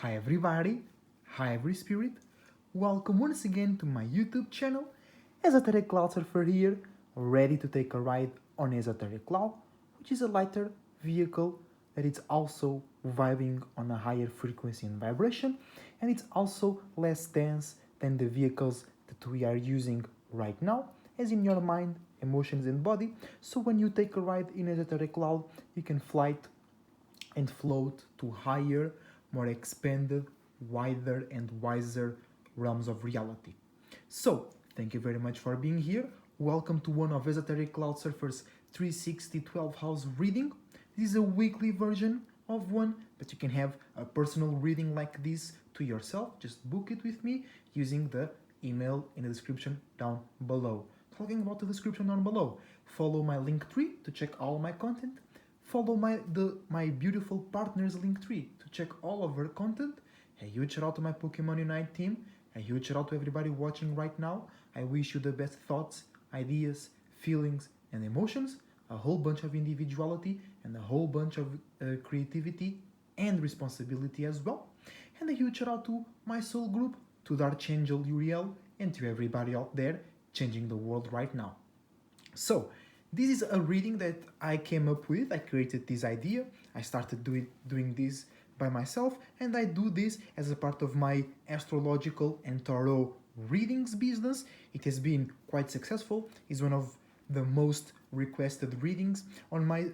Hi everybody, hi every spirit. Welcome once again to my YouTube channel. Esoteric Cloud Surfer here, ready to take a ride on Esoteric Cloud, which is a lighter vehicle that is also vibing on a higher frequency and vibration, and it's also less dense than the vehicles that we are using right now, as in your mind, emotions, and body. So when you take a ride in Esoteric Cloud, you can fly and float to higher, more expanded, wider, and wiser realms of reality. So, thank you very much for being here. Welcome to one of Esoteric Cloud Surfer's 360 12 house reading. This is a weekly version of one, but you can have a personal reading like this to yourself. Just book it with me using the email in the description down below. Talking about the description down below, follow my Linktree to check all my content. Follow my beautiful partners Linktree to check all of our content. A huge shout out to my Pokemon Unite team. A huge shout out to everybody watching right now. I wish you the best thoughts, ideas, feelings, and emotions. A whole bunch of individuality and a whole bunch of creativity and responsibility as well. And a huge shout out to my SoulGroup, to the Archangel Uriel, and to everybody out there changing the world right now. So, this is a reading that I came up with. I created this idea. I started doing this by myself, and I do this as a part of my astrological and tarot readings business. It has been quite successful. It's one of the most requested readings on my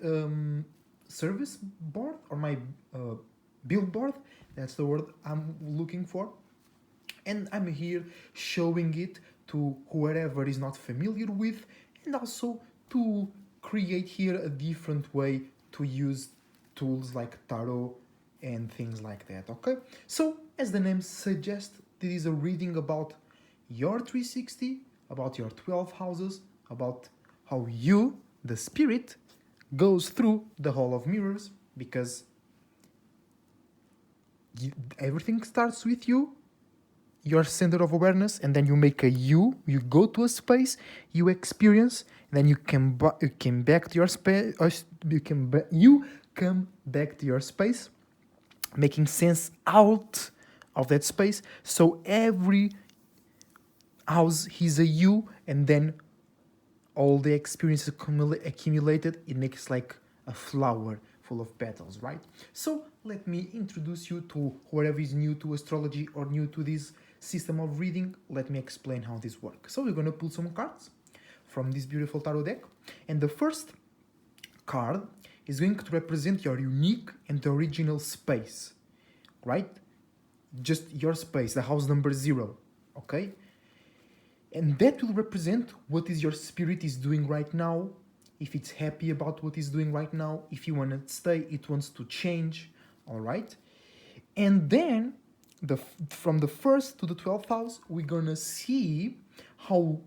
service board, or my billboard. That's the word I'm looking for. And I'm here showing it to whoever is not familiar with, and also to create here a different way to use tools like tarot and things like that. Okay, so as the name suggests, this is a reading about your 360, about your 12 houses, about how you, the spirit, goes through the hall of mirrors, because everything starts with you, your center of awareness, and then you make a you go to a space, you experience, and then you come back to your space, you come back to your space, making sense out of that space. So every house is a you, and then all the experiences accumulated, it makes like a flower full of petals, right? So let me introduce you to whoever is new to astrology or new to this system of reading. Let me explain how this works. So we're going to pull some cards from this beautiful tarot deck, and the first card is going to represent your unique and original space, right? Just your space, the house number 0, okay? And that will represent what is your spirit is doing right now, if it's happy about what it's doing right now, if you want to stay, it wants to change, all right? And then from the 1st to the 12th house, we're gonna see how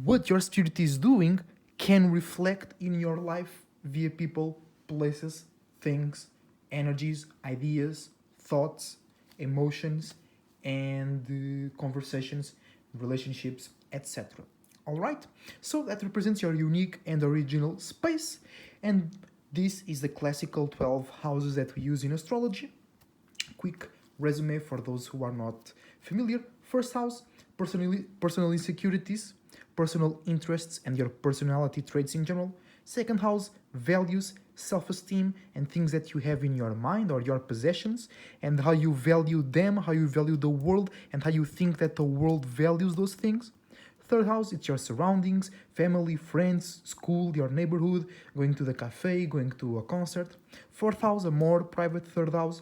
what your spirit is doing can reflect in your life via people, places, things, energies, ideas, thoughts, emotions, and conversations, relationships, etc. All right, so that represents your unique and original space, and this is the classical 12 houses that we use in astrology. Quick resume for those who are not familiar. First house, personal insecurities, personal interests, and your personality traits in general. Second house, values, self-esteem, and things that you have in your mind or your possessions, and how you value them, how you value the world, and how you think that the world values those things. Third house, it's your surroundings, family, friends, school, your neighborhood, going to the cafe, going to a concert. Fourth house, a more private third house,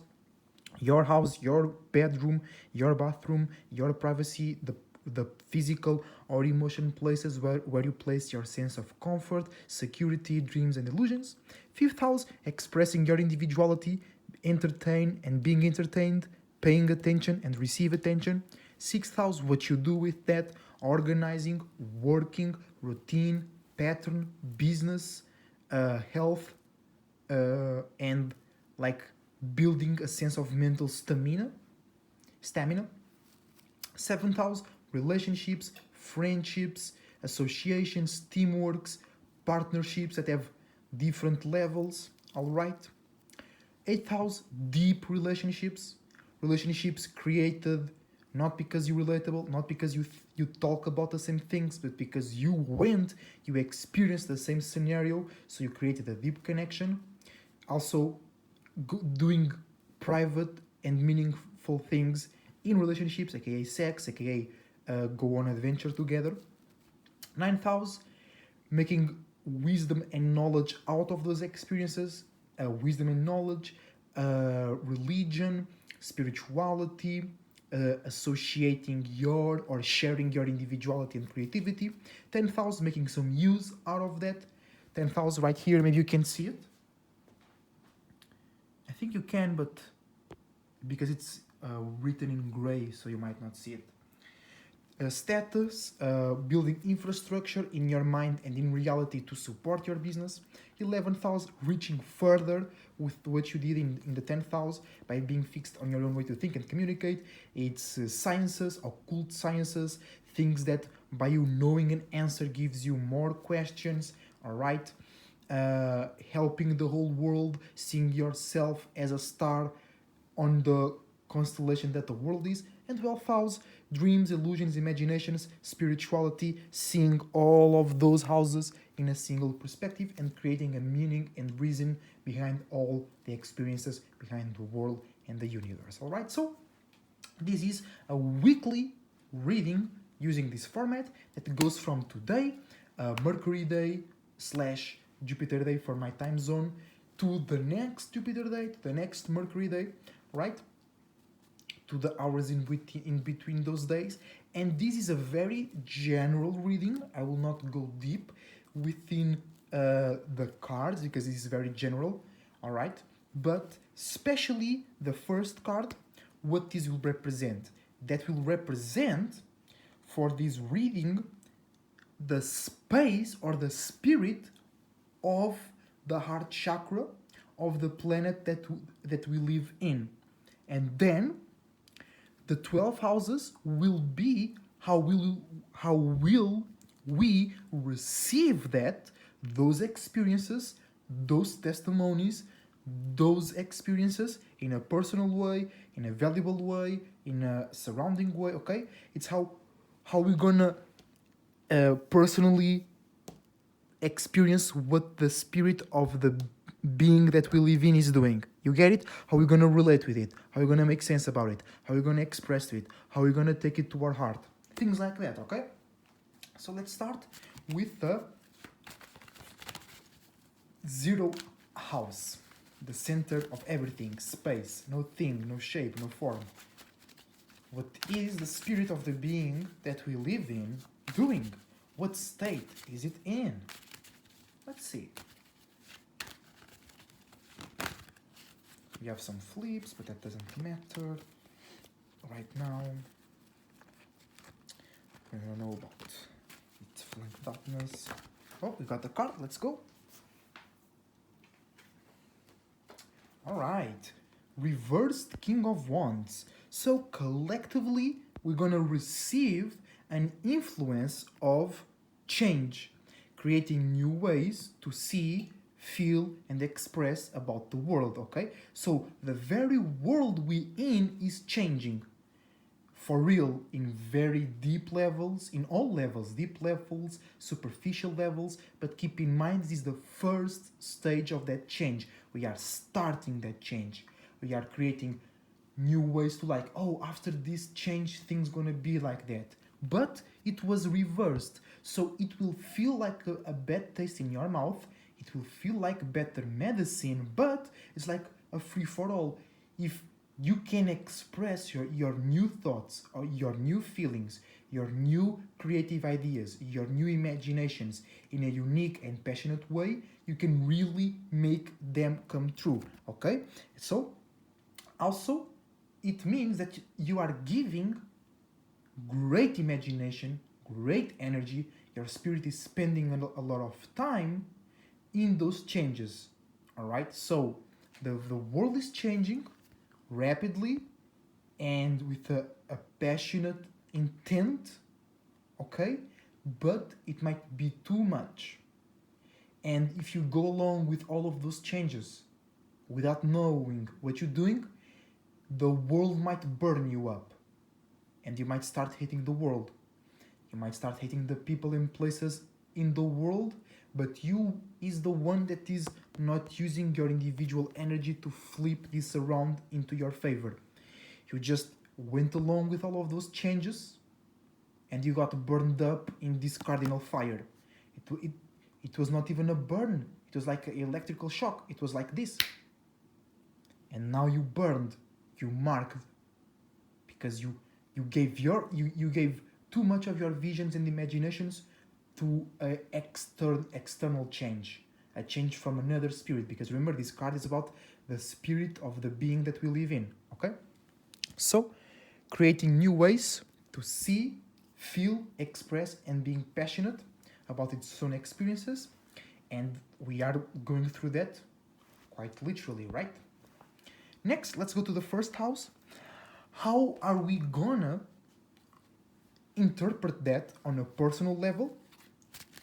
your bedroom, your bathroom, your privacy, the physical or emotion places where you place your sense of comfort, security, dreams, and illusions. Fifth house, expressing your individuality, entertain and being entertained, paying attention and receive attention. Sixth house, what you do with that, organizing, working, routine, pattern, business, health, and like building a sense of mental stamina. Seventh house, relationships, friendships, associations, teamworks, partnerships that have different levels. All right. Eighth house, deep relationships, relationships created not because you're relatable, not because you talk about the same things, but because you experienced the same scenario, so you created a deep connection. Also, doing private and meaningful things in relationships, aka sex, aka go on adventure together. Ninth house, making wisdom and knowledge out of those experiences, wisdom and knowledge, religion, spirituality, associating your or sharing your individuality and creativity. 10,000, making some use out of that. 10,000 right here, maybe you can see it. I think you can, but because it's written in gray, so you might not see it. Status, building infrastructure in your mind and in reality to support your business. 11,000, reaching further with what you did in the 10,000 by being fixed on your own way to think and communicate. It's sciences, occult sciences, things that by you knowing an answer gives you more questions, all right? Helping the whole world, seeing yourself as a star on the constellation that the world is. And 12,000, dreams, illusions, imaginations, spirituality, seeing all of those houses in a single perspective and creating a meaning and reason behind all the experiences, behind the world and the universe. All right, so this is a weekly reading using this format that goes from today, Mercury Day / Jupiter Day for my time zone, to the next Jupiter Day, to the next Mercury Day, right? To the hours in between those days. And this is a very general reading. I will not go deep within the cards because this is very general, all right? But especially the first card, what this will represent. That will represent for this reading the space or the spirit of the heart chakra of the planet that we live in. And then the 12 houses will be how will we receive those experiences, those testimonies, those experiences in a personal way, in a valuable way, in a surrounding way, okay? It's how we're gonna personally experience what the spirit of the being that we live in is doing. You get it? How we're gonna relate with it, how we're gonna make sense about it, how we're gonna express to it, how we're gonna take it to our heart. Things like that, okay? So let's start with the 0 house, the center of everything, space, no thing, no shape, no form. What is the spirit of the being that we live in doing? What state is it in? Let's see. We have some flips, but that doesn't matter right now. We don't know about its flank darkness. Oh, we got the card. Let's go. All right. Reversed King of Wands. So collectively, we're gonna receive an influence of change, creating new ways to see, feel, and express about the world, okay? So the very world we in is changing. For real, in very deep levels, in all levels, deep levels, superficial levels, but keep in mind this is the first stage of that change. We are starting that change. We are creating new ways to like, oh, after this change, things gonna be like that. But it was reversed, so it will feel like a bad taste in your mouth. It will feel like better medicine, but it's like a free-for-all. If you can express your new thoughts or your new feelings, your new creative ideas, your new imaginations in a unique and passionate way, you can really make them come true, okay? So, also, it means that you are giving great imagination, great energy, your spirit is spending a lot of time in those changes, all right? So, the world is changing rapidly and with a passionate intent, okay? But it might be too much. And if you go along with all of those changes without knowing what you're doing, the world might burn you up, and you might start hating the world. You might start hating the people and places in the world, but you is the one that is not using your individual energy to flip this around into your favor. You just went along with all of those changes, and you got burned up in this cardinal fire. It was not even a burn. It was like an electrical shock. It was like this. And now you burned. You marked. Because you gave too much of your visions and imaginations to an external change. A change from another spirit. Because remember, this card is about the spirit of the being that we live in. Okay? So, creating new ways to see, feel, express, and being passionate about its own experiences. And we are going through that quite literally, right? Next, let's go to the first house. How are we gonna interpret that on a personal level?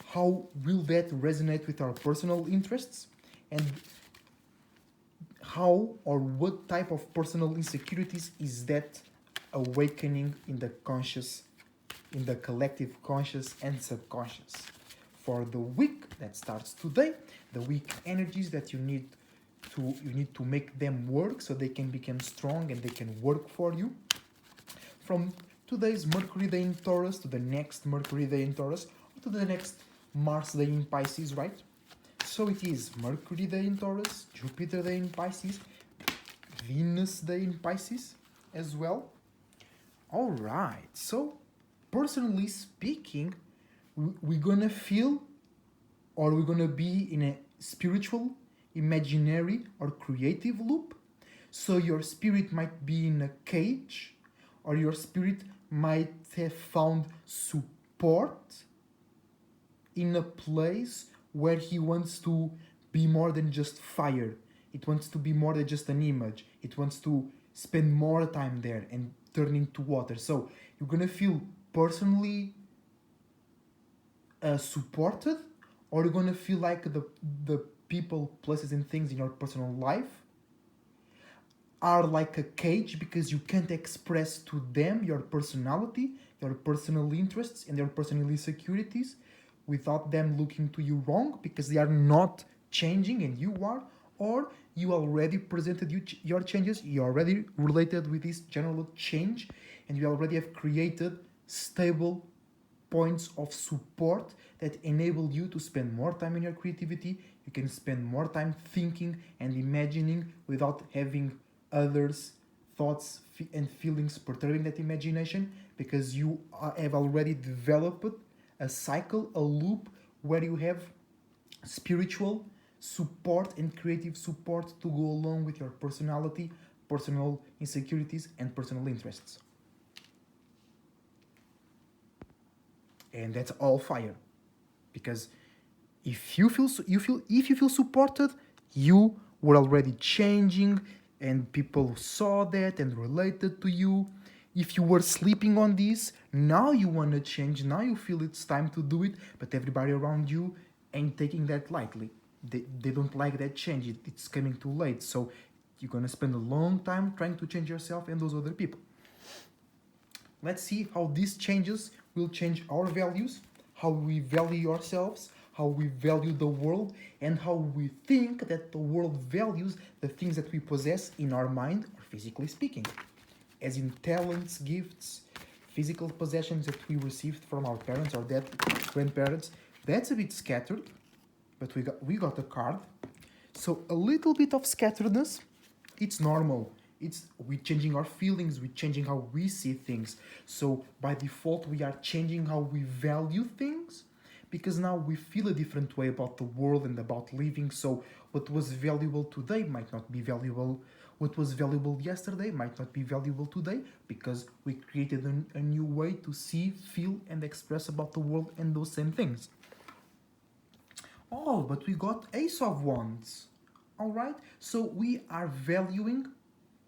How will that resonate with our personal interests? And how or what type of personal insecurities is that awakening in the conscious, in the collective conscious and subconscious? For the week that starts today, the week energies that you need to make them work so they can become strong and they can work for you. From today's Mercury day in Taurus to the next Mercury day in Taurus, or to the next Mars day in Pisces, right? So it is Mercury day in Taurus, Jupiter day in Pisces, Venus day in Pisces as well. All right, so personally speaking, we're gonna feel, or we're gonna be in a spiritual, imaginary, or creative loop. So your spirit might be in a cage, or your spirit might have found support in a place where he wants to be more than just fire. It wants to be more than just an image. It wants to spend more time there and turn into water. So you're gonna feel personally supported, or you're gonna feel like the people, places, and things in your personal life are like a cage because you can't express to them your personality, your personal interests, and your personal insecurities without them looking to you wrong because they are not changing and you are, or you already presented your changes, you already related with this general change, and you already have created stable points of support that enable you to spend more time in your creativity. You can spend more time thinking and imagining without having others' thoughts and feelings perturbing that imagination, because you have already developed a cycle, a loop where you have spiritual support and creative support to go along with your personality, personal insecurities, and personal interests. And that's all fire, because if you feel supported, you were already changing, and people saw that and related to you. If you were sleeping on this, now you want to change, now you feel it's time to do it, but everybody around you ain't taking that lightly. They don't like that change. It's coming too late. So you're going to spend a long time trying to change yourself and those other people. Let's see how these changes will change our values, how we value ourselves, how we value the world, and how we think that the world values the things that we possess in our mind, or physically speaking, as in talents, gifts, physical possessions that we received from our parents or dead grandparents. That's a bit scattered, but we got a card. So a little bit of scatteredness, it's normal. We're changing our feelings, we're changing how we see things. So by default, we are changing how we value things, because now we feel a different way about the world and about living. So what was valuable today might not be valuable. What was valuable yesterday might not be valuable today, because we created a new way to see, feel, and express about the world and those same things. Oh, but we got Ace of Wands. All right, so we are valuing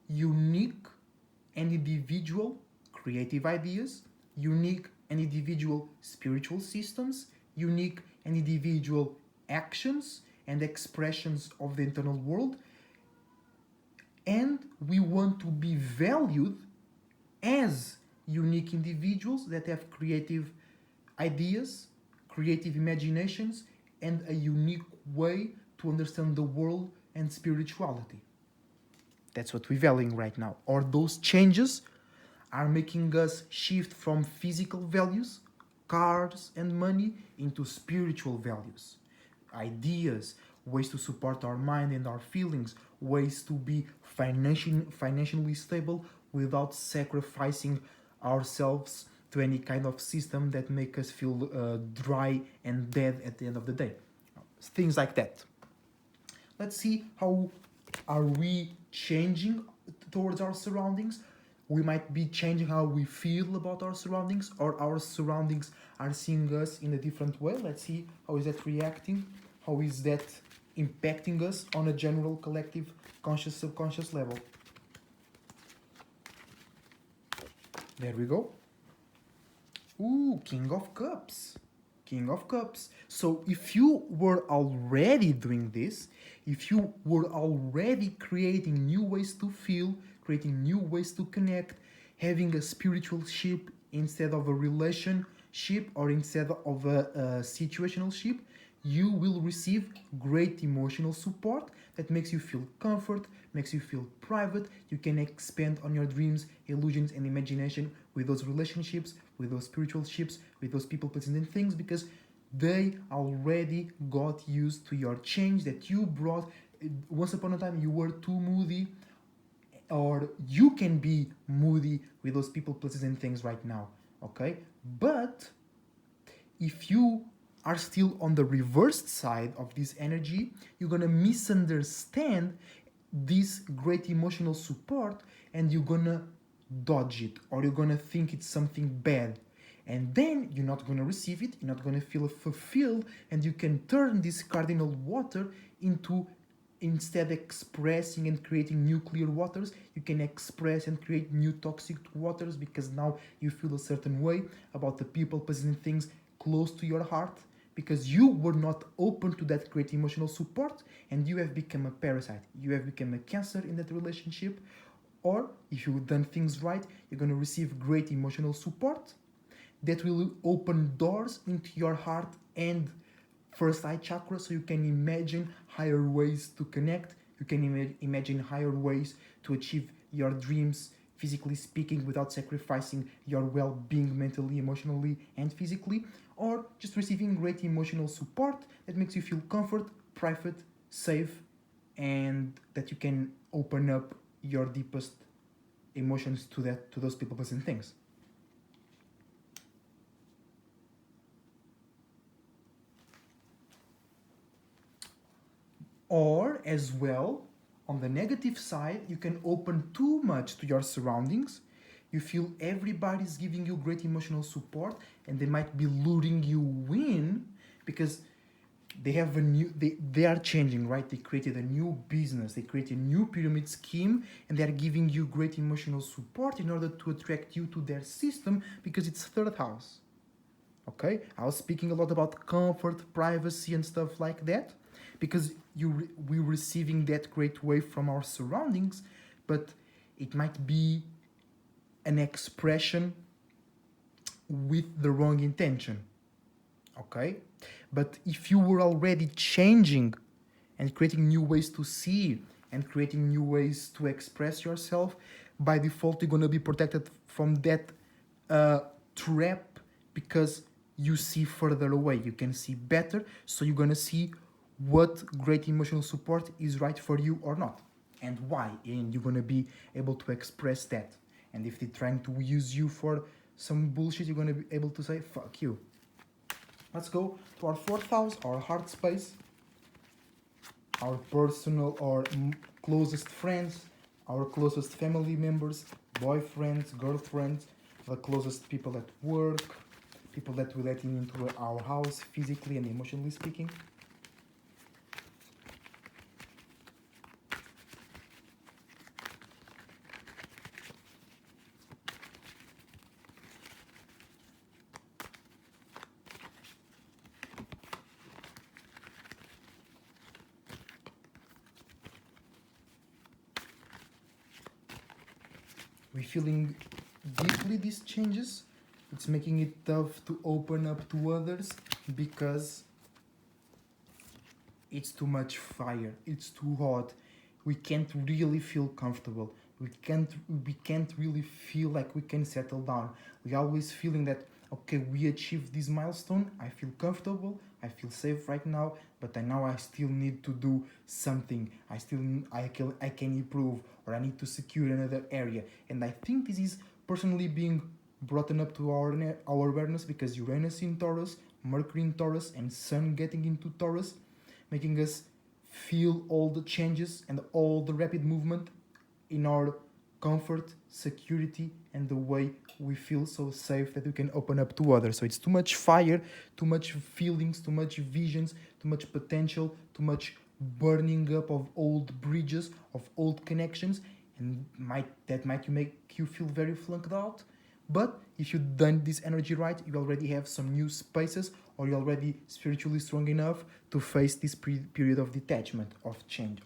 unique and individual creative ideas, unique and individual spiritual systems, unique and individual actions and expressions of the internal world, And we want to be valued as unique individuals that have creative ideas, creative imaginations, and a unique way to understand the world and spirituality. That's what we're valuing right now. Or those changes are making us shift from physical values, cars and money, into spiritual values, ideas, ways to support our mind and our feelings, ways to be financially stable without sacrificing ourselves to any kind of system that make us feel dry and dead at the end of the day. Things like that. Let's see how are we changing towards our surroundings. We might be changing how we feel about our surroundings, or our surroundings are seeing us in a different way. Let's see how is that reacting, how is that impacting us on a general collective conscious subconscious level. There we go. Ooh, King of Cups. King of Cups. So if you were already doing this, if you were already creating new ways to feel, creating new ways to connect, having a spiritual ship instead of a relationship, or instead of a situational ship, you will receive great emotional support that makes you feel comfort, makes you feel private. You can expand on your dreams, illusions, and imagination with those relationships, with those spiritual ships, with those people, places, and things, because they already got used to your change that you brought. Once upon a time, you were too moody, or you can be moody with those people, places, and things right now, okay? But if you are still on the reversed side of this energy, you're gonna misunderstand this great emotional support, and you're gonna dodge it, or you're gonna think it's something bad, and then you're not gonna receive it, you're not gonna feel fulfilled, and you can turn this cardinal water into, instead expressing and creating new clear waters, you can express and create new toxic waters, because now you feel a certain way about the people, places, and things close to your heart, because you were not open to that great emotional support, and you have become a parasite, you have become a cancer in that relationship. Or if you've done things right, you're going to receive great emotional support that will open doors into your heart and first eye chakra, so you can imagine higher ways to connect, you can imagine higher ways to achieve your dreams, physically speaking, without sacrificing your well-being mentally, emotionally, and physically, or just receiving great emotional support that makes you feel comfort, private, safe, and that you can open up your deepest emotions to those people, places, and things. Or as well, on the negative side, you can open too much to your surroundings. You feel everybody's giving you great emotional support, and they might be luring you in because they have a new, they are changing, right? They created a new business, they created a new pyramid scheme, and they are giving you great emotional support in order to attract you to their system, because it's third house. Okay, I was speaking a lot about comfort, privacy, and stuff like that, because we're receiving that great wave from our surroundings, but it might be an expression with the wrong intention. Okay, but if you were already changing and creating new ways to see and creating new ways to express yourself, by default you're going to be protected from that trap, because you see further away, you can see better, so you're going to see what great emotional support is right for you or not, and why, and you're going to be able to express that. And if they're trying to use you for some bullshit, you're going to be able to say fuck you. Let's go to our fourth house, our heart space, our personal or closest friends, our closest family members, boyfriends, girlfriends, the closest people at work, people that we let into our house physically and emotionally speaking. we feeling deeply these changes. It's making it tough to open up to others because it's too much fire, it's too hot, we can't really feel comfortable, we can't really feel like we can settle down. We always feeling that, okay, we achieved this milestone, I feel comfortable, I feel safe right now, but now I still need to do something, I can improve, or I need to secure another area. And I think this is personally being brought up to our awareness because Uranus in Taurus, Mercury in Taurus, and Sun getting into Taurus, making us feel all the changes and all the rapid movement in our comfort, security, and the way we feel so safe that we can open up to others. So it's too much fire, too much feelings, too much visions, too much potential, too much burning up of old bridges, of old connections, and that might make you feel very flunked out. But if you've done this energy right, you already have some new spaces, or you're already spiritually strong enough to face this period of detachment, of change,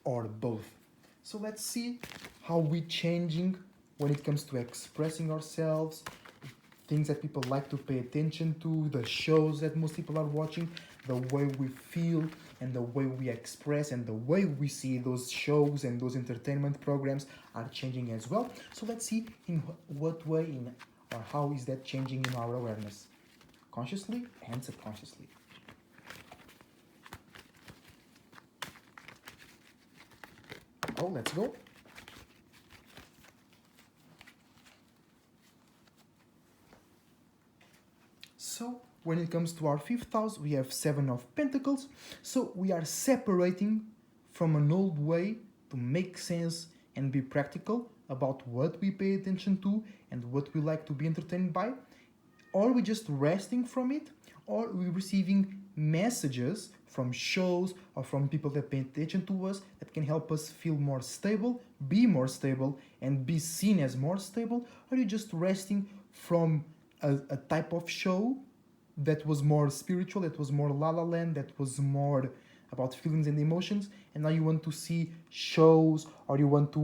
or both. So let's see how we're changing when it comes to expressing ourselves, things that people like to pay attention to, the shows that most people are watching, the way we feel and the way we express and the way we see those shows and those entertainment programs are changing as well. So let's see in what way or how is that changing in our awareness, consciously and subconsciously. Oh, let's go. So when it comes to our fifth house, we have Seven of Pentacles. So we are separating from an old way to make sense and be practical about what we pay attention to and what we like to be entertained by. Or we just resting from it, or we receiving messages from shows or from people that pay attention to us that can help us feel more stable, be more stable, and be seen as more stable. Or you just resting from a type of show that was more spiritual, that was more La La Land, that was more about feelings and emotions, and now you want to see shows, or you want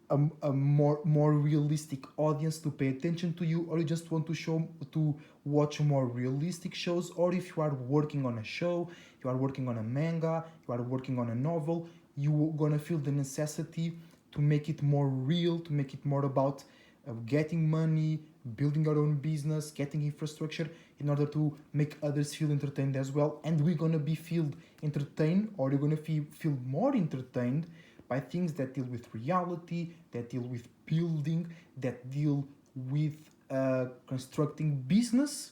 a more realistic audience to pay attention to you, or you just want to watch more realistic shows. Or if you are working on a show, you are working on a manga, you are working on a novel, you're gonna feel the necessity to make it more real, to make it more about getting money, building our own business, getting infrastructure in order to make others feel entertained as well. And we're gonna be feel entertained, or you're gonna feel more entertained by things that deal with reality, that deal with building, that deal with constructing business.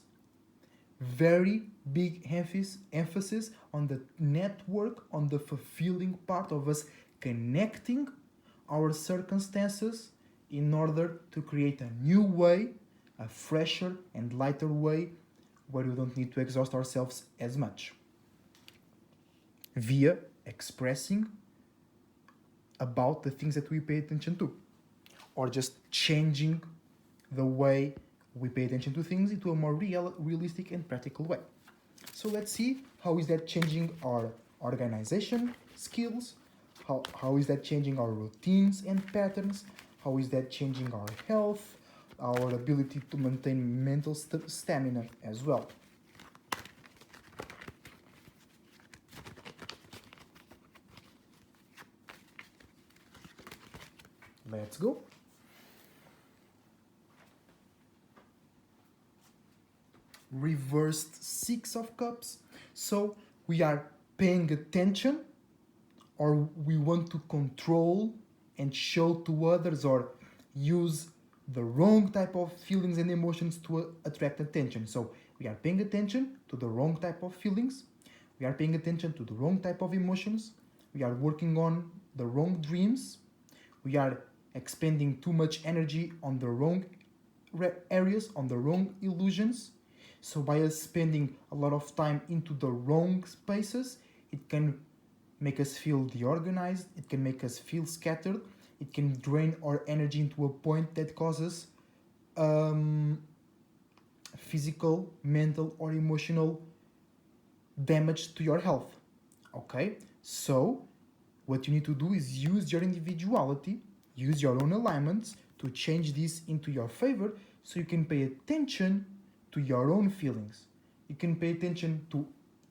Very big emphasis on the network, on the fulfilling part of us connecting our circumstances in order to create a new way, a fresher and lighter way where we don't need to exhaust ourselves as much via expressing about the things that we pay attention to, or just changing the way we pay attention to things into a more realistic and practical way. So let's see how is that changing our organization skills, how is that changing our routines and patterns, how is that changing our health, our ability to maintain mental stamina as well. Let's go. Reversed Six of Cups. So we are paying attention, or we want to control and show to others, or use the wrong type of feelings and emotions to attract attention. So we are paying attention to the wrong type of feelings, we are paying attention to the wrong type of emotions, we are working on the wrong dreams, we are expending too much energy on the wrong areas, on the wrong illusions. So by us spending a lot of time into the wrong spaces, it can make us feel deorganized, it can make us feel scattered, it can drain our energy into a point that causes physical, mental, or emotional damage to your health. Okay, so What you need to do is use your individuality, use your own alignments to change this into your favor, so you can pay attention to your own feelings. You can pay attention to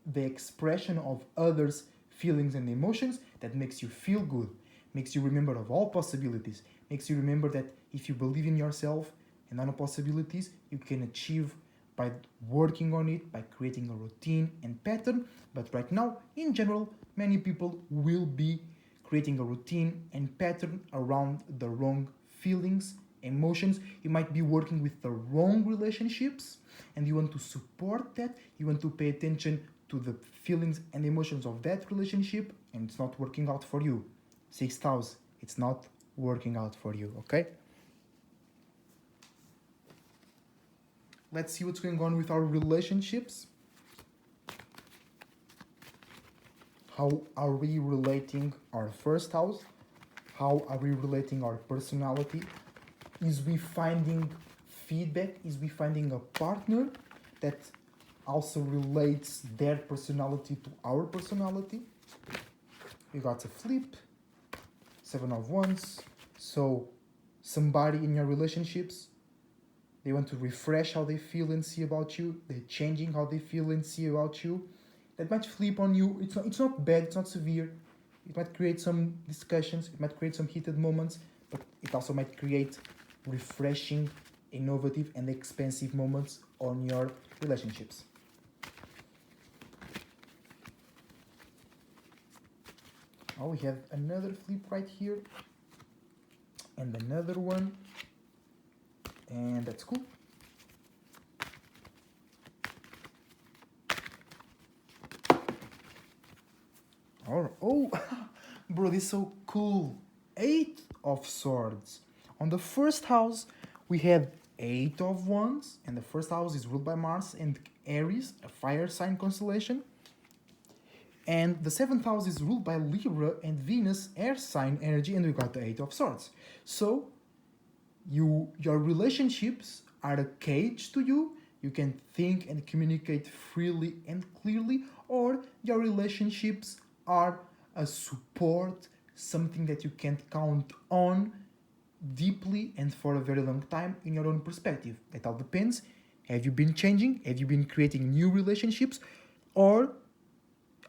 the expression of others' feelings and emotions that makes you feel good, makes you remember of all possibilities, makes you remember that if you believe in yourself and on possibilities, you can achieve by working on it, by creating a routine and pattern. But right now, in general, many people will be creating a routine and pattern around the wrong feelings, emotions. You might be working with the wrong relationships, and you want to support that. You want to pay attention to the feelings and emotions of that relationship, and it's not working out for you. 6,000, it's not working out for you, okay? Let's see what's going on with our relationships. How are we relating our first house? How are we relating our personality? Is we finding feedback? Is we finding a partner that also relates their personality to our personality? We got a flip, 7 of Wands. So somebody in your relationships, they want to refresh how they feel and see about you. They're changing how they feel and see about you. That might flip on you. It's not bad, it's not severe. It might create some discussions, it might create some heated moments, but it also might create refreshing, innovative, and expansive moments on your relationships. Oh, we have another flip right here, and another one, and that's cool. Oh, bro, this is so cool. 8 of Swords. On the first house, we had 8 of Wands, and the first house is ruled by Mars and Aries, a fire sign constellation. And the 7th house is ruled by Libra and Venus, air sign energy, and we got the 8 of Swords. So, your relationships are a cage to you. You can think and communicate freely and clearly, or your relationships are a support, something that you can count on deeply and for a very long time in your own perspective. That all depends. Have you been changing? Have you been creating new relationships? Or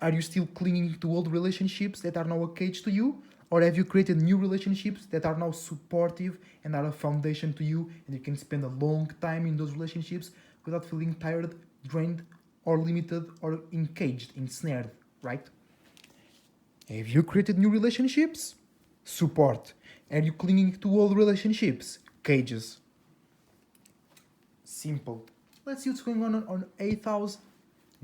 are you still clinging to old relationships that are now a cage to you? Or have you created new relationships that are now supportive and are a foundation to you, and you can spend a long time in those relationships without feeling tired, drained, or limited, or encaged, ensnared, right? Have you created new relationships? Support. Are you clinging to old relationships? Cages. Simple. Let's see what's going on 8th house.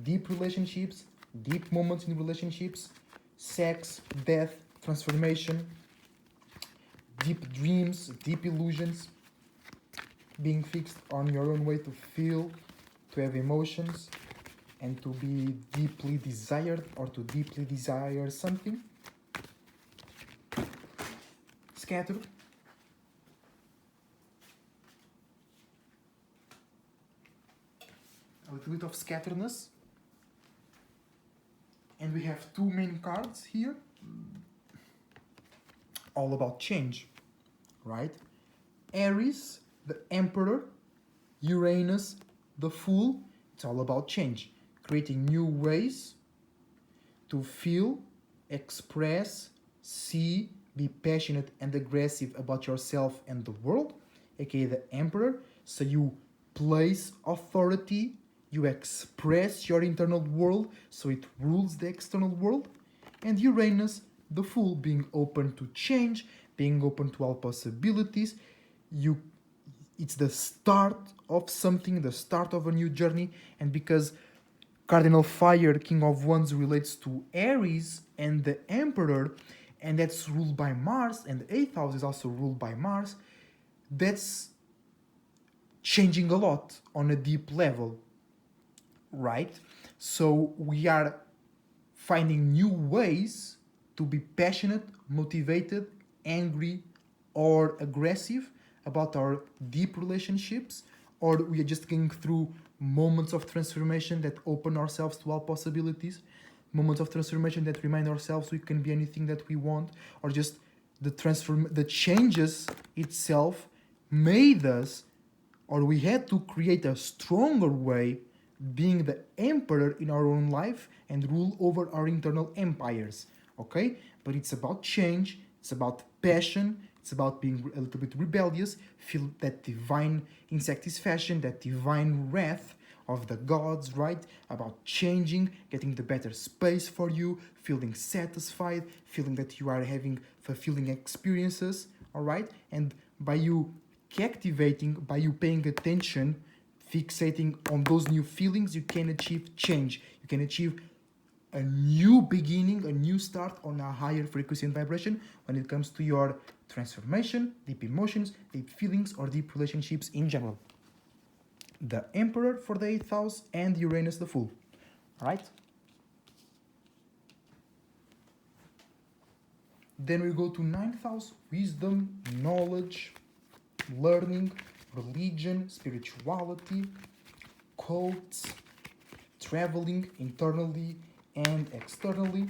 Deep relationships, deep moments in relationships, sex, death, transformation, deep dreams, deep illusions, being fixed on your own way to feel, to have emotions, and to be deeply desired or to deeply desire something. Scattered. A little bit of scatteredness. And we have 2 main cards here. All about change, right? Aries, the Emperor, Uranus, the Fool. It's all about change. Creating new ways to feel, express, see, be passionate and aggressive about yourself and the world, aka the Emperor. So you place authority, you express your internal world, so it rules the external world. And Uranus, the Fool, being open to change, being open to all possibilities. It's the start of something, the start of a new journey. And because Cardinal Fire, King of Wands, relates to Aries and the Emperor, and that's ruled by Mars, and the 8th house is also ruled by Mars, that's changing a lot on a deep level, right? So we are finding new ways to be passionate, motivated, angry, or aggressive about our deep relationships, or we are just going through moments of transformation that open ourselves to all possibilities. moments of transformation that remind ourselves we can be anything that we want, or just the changes itself made us, or we had to create a stronger way, being the emperor in our own life and rule over our internal empires. Okay, but it's about change, it's about passion, it's about being a little bit rebellious, feel that divine insatisfaction, that divine wrath of the gods, right? About changing, getting the better space for you, feeling satisfied, feeling that you are having fulfilling experiences, all right? And by you captivating, by you paying attention, fixating on those new feelings, you can achieve change. You can achieve a new beginning, a new start on a higher frequency and vibration when it comes to your transformation, deep emotions, deep feelings, or deep relationships in general. The Emperor for the 8th house and Uranus the Fool. Alright? Then we go to 9th house, wisdom, knowledge, learning, religion, spirituality, cults, traveling internally and externally.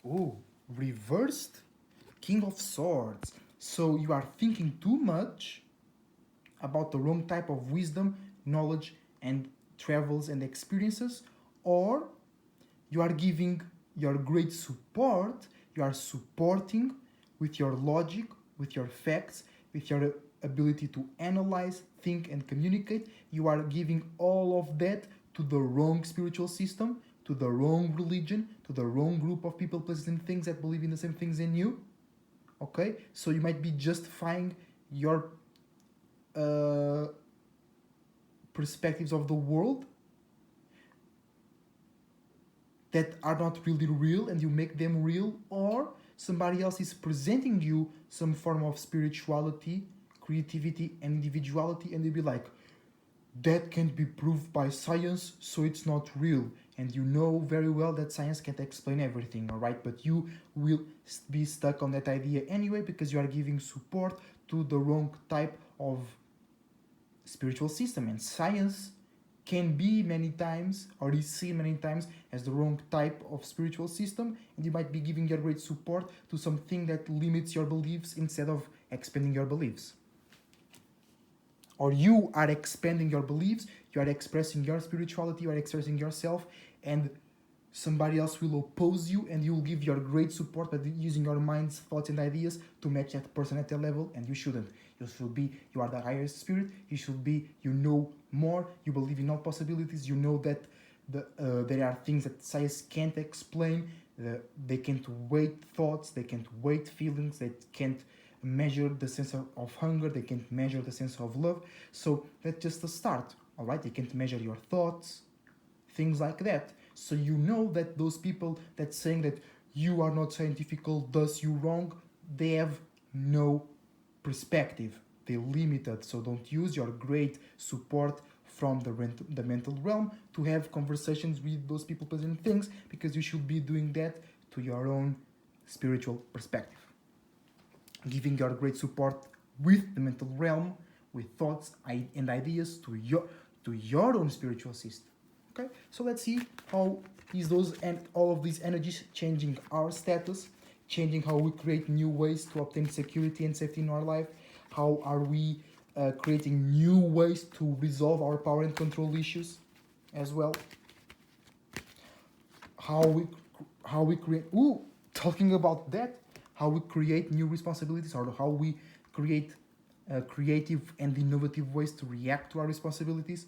Oh, reversed King of Swords. So you are thinking too much about the wrong type of wisdom, knowledge, and travels and experiences, or you are giving your great support, you are supporting with your logic, with your facts, with your ability to analyze, think, and communicate. You are giving all of that to the wrong spiritual system, to the wrong religion, to the wrong group of people, places, and things that believe in the same things in you. Okay? So you might be justifying your perspectives of the world that are not really real, and you make them real, or somebody else is presenting you some form of spirituality, creativity, and individuality, and you'll be like, that can't be proved by science, so it's not real. And you know very well that science can't explain everything, alright? But you will be stuck on that idea anyway because you are giving support to the wrong type of spiritual system. And science can be many times, or is seen many times, as the wrong type of spiritual system, and you might be giving your great support to something that limits your beliefs instead of expanding your beliefs. Or you are expanding your beliefs, you are expressing your spirituality, you are expressing yourself, and somebody else will oppose you, and you will give your great support by using your mind's thoughts and ideas to match that person at their level, and you shouldn't. You are the highest spirit, you know more, you believe in all possibilities, you know that there are things that science can't explain, they can't weight thoughts, they can't weight feelings, they can't measure the sense of hunger, they can't measure the sense of love. So that's just a start, all right? They can't measure your thoughts, things like that. So you know that those people that saying that you are not scientifical does you wrong, they have no perspective, they're limited. So don't use your great support from the mental realm to have conversations with those people, present things, because you should be doing that to your own spiritual perspective, giving your great support with the mental realm, with thoughts and ideas to your own spiritual system. Okay, so let's see how is those and all of these energies changing our status, changing how we create new ways to obtain security and safety in our life. How are we creating new ways to resolve our power and control issues as well? How we create, talking about that, how we create new responsibilities, or how we create creative and innovative ways to react to our responsibilities.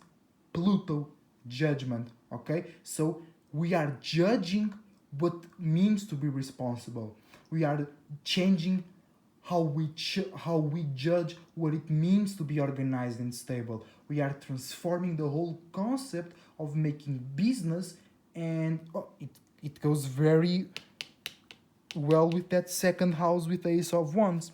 Pluto, judgment. Okay, so we are judging what means to be responsible. We are changing how we judge what it means to be organized and stable. We are transforming the whole concept of making business, and it goes very well with that second house with the Ace of Wands.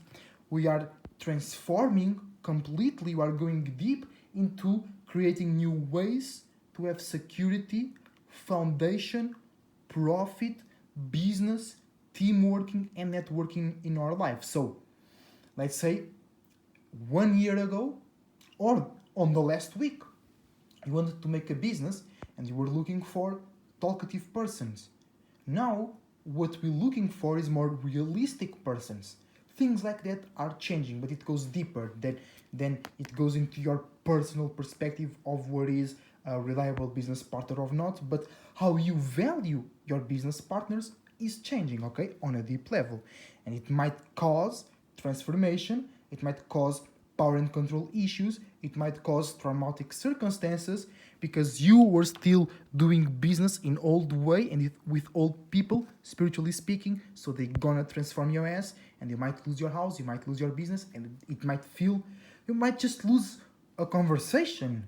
We are transforming completely, we are going deep into creating new ways to have security, foundation, profit, business, team working and networking in our life. So let's say 1 year ago or on the last week, you wanted to make a business and you were looking for talkative persons. Now, what we're looking for is more realistic persons. Things like that are changing, but it goes deeper. Then it goes into your personal perspective of what is a reliable business partner or not, but how you value your business partners is changing, okay, on a deep level. And it might cause transformation, it might cause power and control issues, it might cause traumatic circumstances because you were still doing business in old way and with old people, spiritually speaking, so they're gonna transform your ass and you might lose your house, you might lose your business, and it might feel, you might just lose a conversation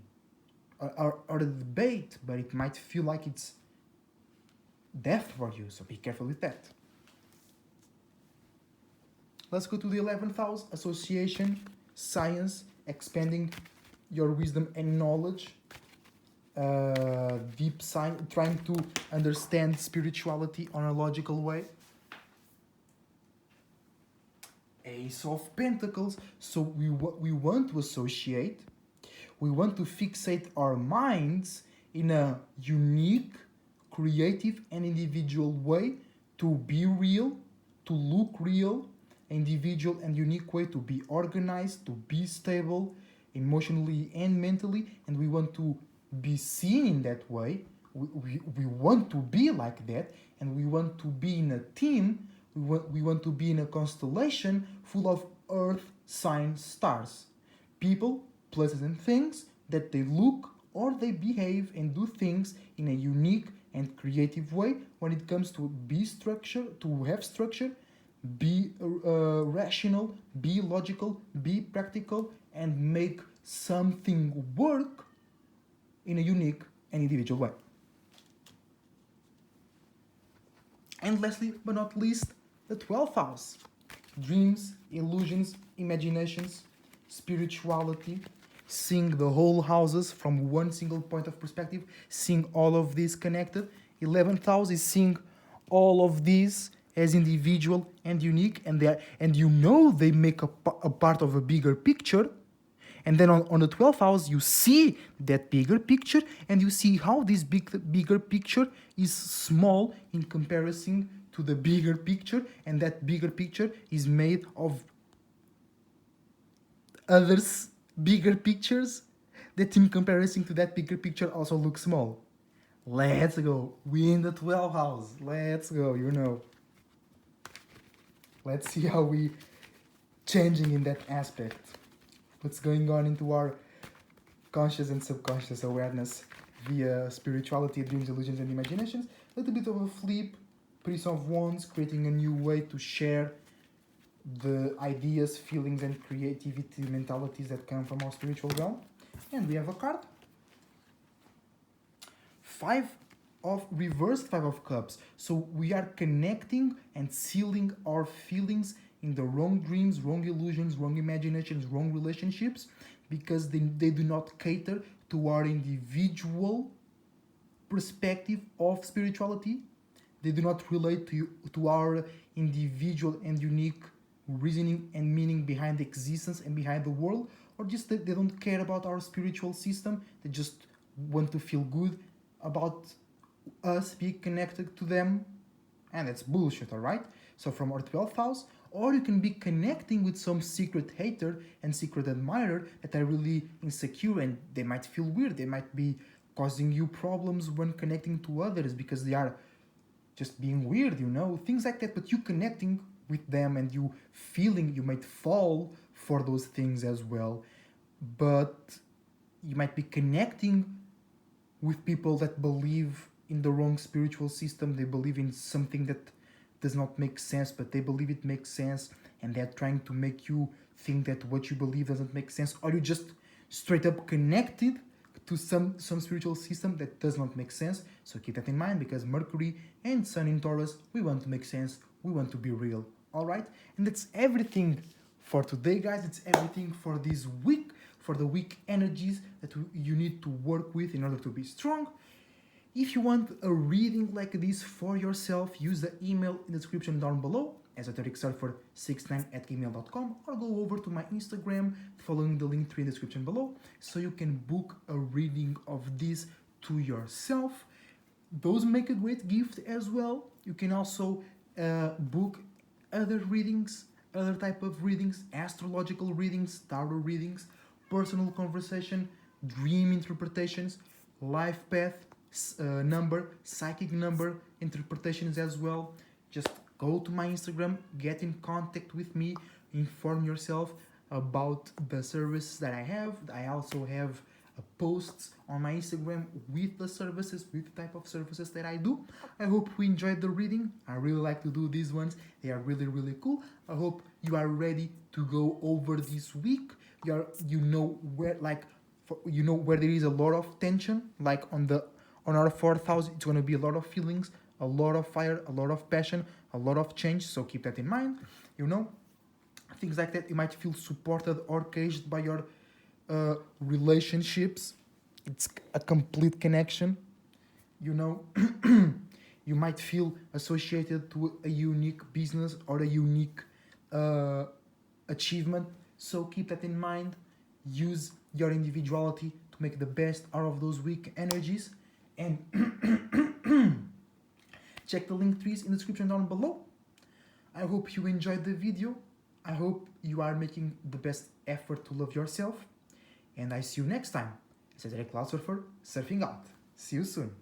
or a debate, but it might feel like it's death for you, so be careful with that. Let's go to the 11th house, association, science, expanding your wisdom and knowledge, deep science, trying to understand spirituality on a logical way. Ace of Pentacles, so we want to associate, we want to fixate our minds in a unique, creative and individual way to be real, to look real, individual and unique way to be organized, to be stable emotionally and mentally, and we want to be seen in that way. We want to be like that, and we want to be in a team, we want to be in a constellation full of earth sign stars, people, places and things that they look or they behave and do things in a unique and creative way when it comes to be structure, to have structure, be rational, be logical, be practical, and make something work in a unique and individual way. And lastly but not least, the 12th house. Dreams, illusions, imaginations, spirituality, seeing the whole houses from one single point of perspective, seeing all of these connected. 11th house is seeing all of these as individual and unique, and they make a part of a bigger picture. And then on the 12th house, you see that bigger picture, and you see how this bigger picture is small in comparison to the bigger picture, and that bigger picture is made of others bigger pictures that in comparison to that bigger picture also look small. Let's go. We in the 12th house. Let's go, you know. Let's see how we changing in that aspect. What's going on into our conscious and subconscious awareness via spirituality, dreams, illusions, and imaginations. A little bit of a flip, Prince of Wands, creating a new way to share the ideas, feelings, and creativity mentalities that come from our spiritual realm. And we have a card. Reversed Five of Cups. So we are connecting and sealing our feelings in the wrong dreams, wrong illusions, wrong imaginations, wrong relationships, because they do not cater to our individual perspective of spirituality. They do not relate to our individual and unique reasoning and meaning behind the existence and behind the world, or just that they don't care about our spiritual system. They just want to feel good about us being connected to them, and that's bullshit, alright? So from our 12th house, or you can be connecting with some secret hater and secret admirer that are really insecure, and they might feel weird, they might be causing you problems when connecting to others because they are just being weird, you know, things like that. But you connecting with them and you feeling, you might fall for those things as well, but you might be connecting with people that believe in the wrong spiritual system. They believe in something that does not make sense, but they believe it makes sense, and they're trying to make you think that what you believe doesn't make sense, or you just straight up connected to some spiritual system that does not make sense. So keep that in mind, because Mercury and Sun in Taurus, we want to make sense, we want to be real, alright? And that's everything for today, guys. It's everything for this week, for the week energies that you need to work with in order to be strong. If you want a reading like this for yourself, use the email in the description down below, esotericsurfer69@gmail.com, or go over to my Instagram following the link tree in the description below so you can book a reading of this to yourself. Those make a great gift as well. You can also book other readings, other type of readings, astrological readings, tarot readings, personal conversation, dream interpretations, life path number, psychic number interpretations as well. Just go to my Instagram, get in contact with me, inform yourself about the services that I have. I also have posts on my Instagram with the services, with the type of services that I do. I hope you enjoyed the reading. I really like to do these ones. They are really, really cool. I hope you are ready to go over this week. You know where there is a lot of tension, like on our 4th, it's going to be a lot of feelings, a lot of fire, a lot of passion, a lot of change. So keep that in mind. Things like that. You might feel supported or caged by your relationships. It's a complete connection. You might feel associated to a unique business or a unique achievement. So keep that in mind. Use your individuality to make the best out of those weak energies. And check the link trees in the description down below. I hope you enjoyed the video. I hope you are making the best effort to love yourself. And I see you next time. This is Cloud Surfer, surfing out. See you soon.